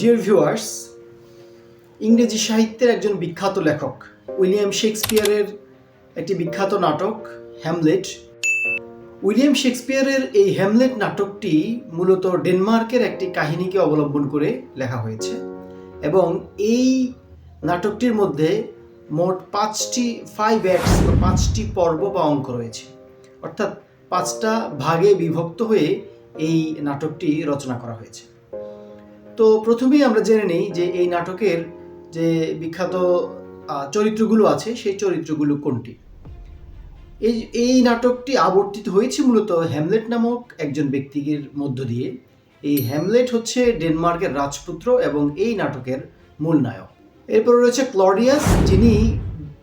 Dear viewers, ইংরেজি সাহিত্যের একজন বিখ্যাত লেখক উইলিয়াম শেক্সপিয়ারের একটি বিখ্যাত নাটক হ্যামলেট। উইলিয়াম শেক্সপিয়ারের এই হ্যামলেট নাটকটি মূলত ডেনমার্কের একটি কাহিনীকে অবলম্বন করে লেখা হয়েছে এবং এই নাটকটির মধ্যে মোট 5টি পর্ব বা অঙ্ক রয়েছে, অর্থাৎ 5টা ভাগে বিভক্ত হয়ে এই নাটকটি রচনা করা হয়েছে। তো প্রথমেই আমরা জেনে নিই যে এই নাটকের যে বিখ্যাত চরিত্রগুলো আছে সেই চরিত্রগুলো কোনটি। এই নাটকটি আবর্তিত হয়েছে মূলত হ্যামলেট নামক একজন ব্যক্তির মধ্য দিয়ে। এই হ্যামলেট হচ্ছে ডেনমার্কের রাজপুত্র এবং এই নাটকের মূল নায়ক। এরপর রয়েছে ক্লডিয়াস, যিনি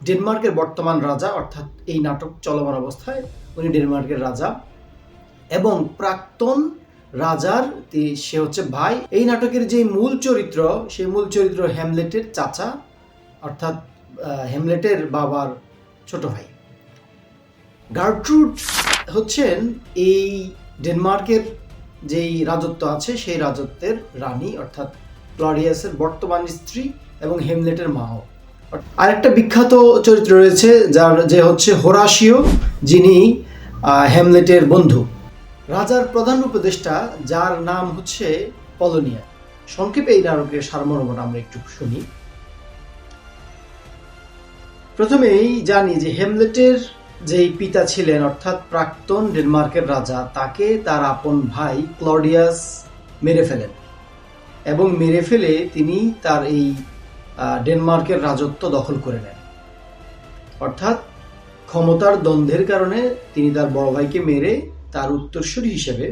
ডেনমার্কের বর্তমান রাজা, অর্থাৎ এই নাটক চলমান অবস্থায় উনি ডেনমার্কের রাজা, এবং প্রাক্তন রাজার সে হচ্ছে ভাই। এই নাটকের যে মূল চরিত্র সেই মূল চরিত্র হ্যামলেটের চাচা, অর্থাৎ হ্যামলেটের বাবার ছোট ভাই। গার্ট্রুড হচ্ছেন এই ডেনমার্কের যেই রাজত্ব আছে সেই রাজত্বের রানী, অর্থাৎ ক্লডিয়াসের বর্তমান স্ত্রী এবং হ্যামলেটের মাও। আরেকটা বিখ্যাত চরিত্র রয়েছে যে হচ্ছে হোরাশিও, যিনি হ্যামলেটের বন্ধু। রাজার প্রধান উপদেষ্টা, যার নাম হচ্ছে পলোনিয়া। সংক্ষেপে এই নাটকের সারমর্মটা আমরা একটু শুনি। প্রথমেই জানি যে হ্যামলেটের যেই পিতা ছিলেন, অর্থাৎ প্রাক্তন ডেনমার্কের রাজা, তাকে তার আপন ভাই ক্লডিয়াস মেরে ফেলেন এবং মেরে ফেলে তিনি তার এই ডেনমার্কের রাজত্ব দখল করে নেন। অর্থাৎ ক্ষমতার দ্বন্দ্বের কারণে তিনি তার বড় ভাইকে মেরে তার উত্তরসূরি হিসেবে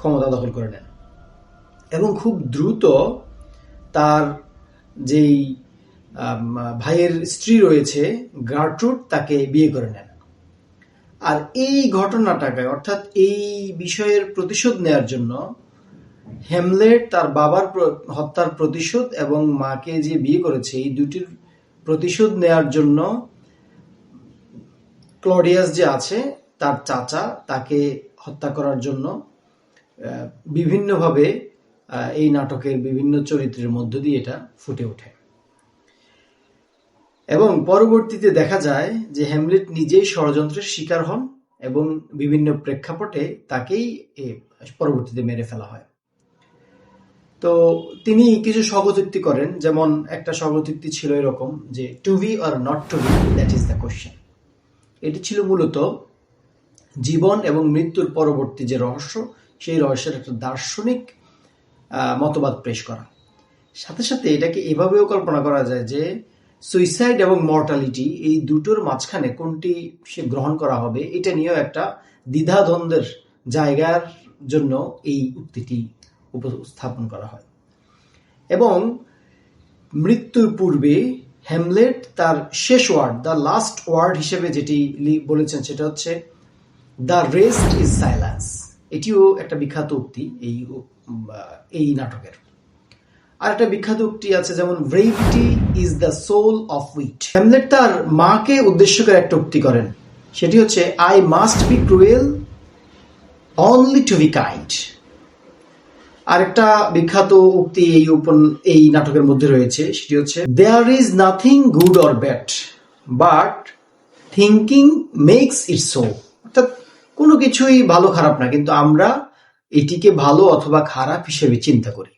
ক্ষমতা দখল করে নেন এবং খুব দ্রুত তার যেই ভাইয়ের স্ত্রী রয়েছে গার্ট্রুড, তাকে বিয়ে করে নেন। আর এই ঘটনাটাকে, অর্থাৎ এই বিষয়ের প্রতিশোধ নেয়ার জন্য হ্যামলেট তার বাবার হত্যার প্রতিশোধ এবং মাকে যে বিয়ে করেছে এই দুটির প্রতিশোধ নেয়ার জন্য ক্লডিয়াস যে আছে তার চাচা, তাকে হত্যা করার জন্য বিভিন্নভাবে এই নাটকের বিভিন্ন চরিত্রের মধ্য দিয়ে এটা ফুটে ওঠে। এবং পরবর্তীতে দেখা যায় যে হ্যামলেট নিজেই ষড়যন্ত্রের শিকার হন এবং বিভিন্ন প্রেক্ষাপটে তাকেই পরবর্তীতে মেরে ফেলা হয়। তো তিনি কিছু স্বগতোক্তি করেন, যেমন একটা স্বগতোক্তি ছিল এরকম যে to be or not to be, that is the question. এটি ছিল মূলত জীবন এবং মৃত্যুর পরবর্তী যে রহস্য, সেই রহস্যের একটা দার্শনিক মতবাদ পেশ করা। সাথে সাথে এটাকে এভাবেও কল্পনা করা যায় যে সুইসাইড এবং মর্টালিটি, এই দুটোর মাঝখানে কোনটি সে গ্রহণ করা হবে, এটা নিয়েও একটা দ্বিধাদ্বন্দ্বের জায়গার জন্য এই উক্তিটি উপস্থাপন করা হয়। এবং মৃত্যুর পূর্বে হ্যামলেট তার শেষ ওয়ার্ড, দ্য লাস্ট ওয়ার্ড হিসেবে যেটি বলেছেন সেটা হচ্ছে দ্য রেস্ট ইজ সাইলেন্স। এটিও একটা বিখ্যাত উক্তি এই নাটকের। আর একটা বিখ্যাত উক্তি আছে যেমন brevity is the soul of wit. Hamlet তার মাকে উদ্দেশ্য করে একটা উক্তি করেন, সেটি হচ্ছে I must be cruel only to be kind. আরেকটা বিখ্যাত উক্তি এই নাটকের মধ্যে রয়েছে, সেটি হচ্ছে there is nothing good or bad but thinking makes it so. অর্থাৎ কোনো কিছুই ভালো খারাপ না, কিন্তু আমরা এটিকে ভালো অথবা খারাপ হিসেবে চিন্তা করি।